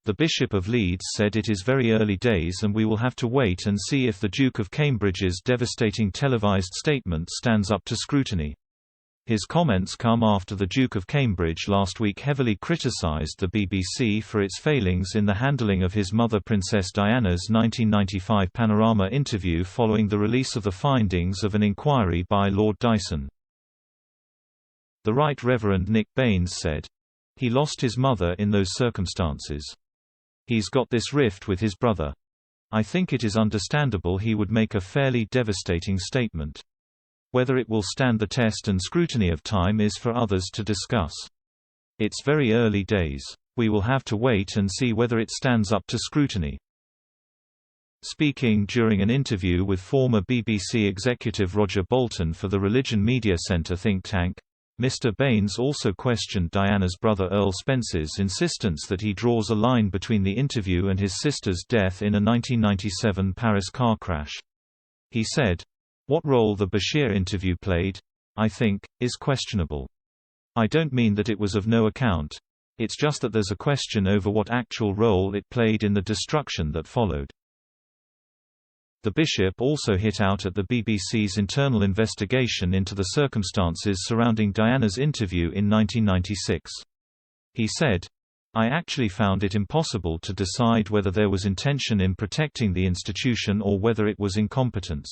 The Bishop of Leeds said it is very early days and we will have to wait and see if the Duke of Cambridge's devastating televised statement stands up to scrutiny. His comments come after the Duke of Cambridge last week heavily criticised the BBC for its failings in the handling of his mother Princess Diana's 1995 Panorama interview following the release of the findings of an inquiry by Lord Dyson. The Right Reverend Nick Baines said, "He lost his mother in those circumstances. He's got this rift with his brother. I think it is understandable he would make a fairly devastating statement. Whether it will stand the test and scrutiny of time is for others to discuss. It's very early days. We will have to wait and see whether it stands up to scrutiny." Speaking during an interview with former BBC executive Roger Bolton for the Religion Media Centre think tank, Mr. Baines also questioned Diana's brother Earl Spencer's insistence that he draws a line between the interview and his sister's death in a 1997 Paris car crash. He said, "What role the Bashir interview played, I think, is questionable. I don't mean that it was of no account. It's just that there's a question over what actual role it played in the destruction that followed." The bishop also hit out at the BBC's internal investigation into the circumstances surrounding Diana's interview in 1996. He said, "I actually found it impossible to decide whether there was intention in protecting the institution or whether it was incompetence."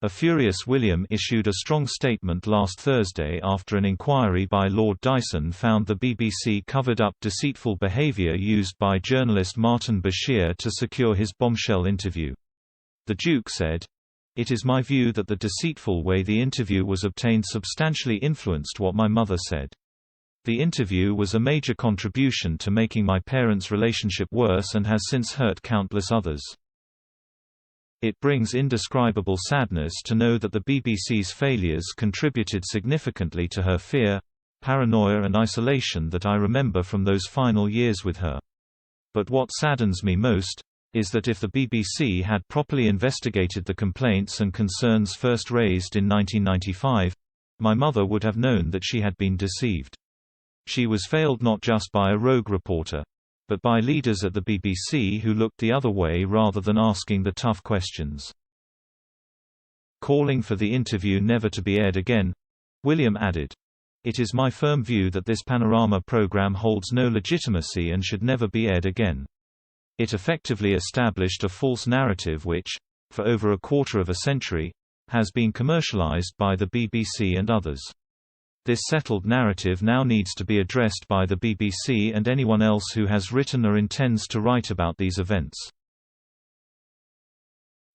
A furious William issued a strong statement last Thursday after an inquiry by Lord Dyson found the BBC covered up deceitful behaviour used by journalist Martin Bashir to secure his bombshell interview. The Duke said, "It is my view that the deceitful way the interview was obtained substantially influenced what my mother said. The interview was a major contribution to making my parents' relationship worse and has since hurt countless others. It brings indescribable sadness to know that the BBC's failures contributed significantly to her fear, paranoia and isolation that I remember from those final years with her. But what saddens me most is that if the BBC had properly investigated the complaints and concerns first raised in 1995, my mother would have known that she had been deceived. She was failed not just by a rogue reporter, but by leaders at the BBC who looked the other way rather than asking the tough questions." Calling for the interview never to be aired again, William added, "It is my firm view that this Panorama program holds no legitimacy and should never be aired again. It effectively established a false narrative which, for over a quarter of a century, has been commercialized by the BBC and others. This settled narrative now needs to be addressed by the BBC and anyone else who has written or intends to write about these events."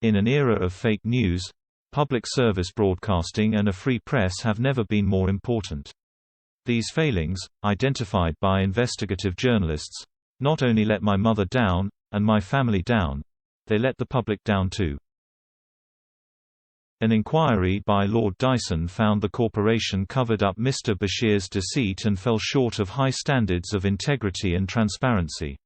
In an era of fake news, public service broadcasting and a free press have never been more important. These failings, identified by investigative journalists, not only let my mother down, and my family down, they let the public down too. An inquiry by Lord Dyson found the corporation covered up Mr. Bashir's deceit and fell short of high standards of integrity and transparency.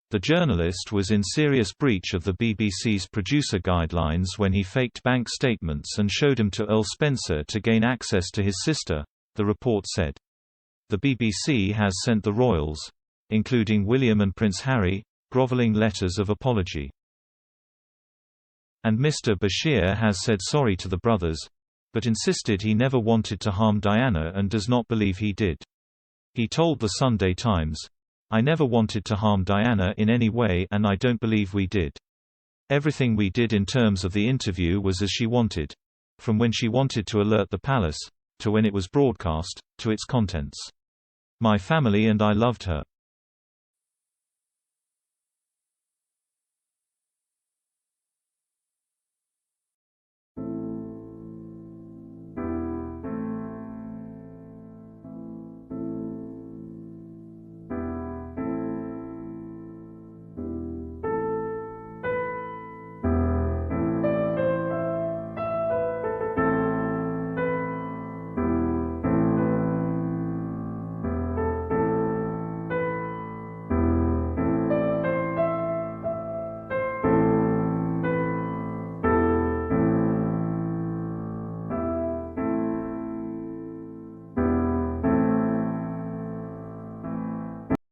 The journalist was in serious breach of the BBC's producer guidelines when he faked bank statements and showed them to Earl Spencer to gain access to his sister, the report said. The BBC has sent the royals, including William and Prince Harry, grovelling letters of apology. And Mr. Bashir has said sorry to the brothers, but insisted he never wanted to harm Diana and does not believe he did. He told the Sunday Times, "I never wanted to harm Diana in any way and I don't believe we did. Everything we did in terms of the interview was as she wanted. From when she wanted to alert the palace, to when it was broadcast, to its contents. My family and I loved her.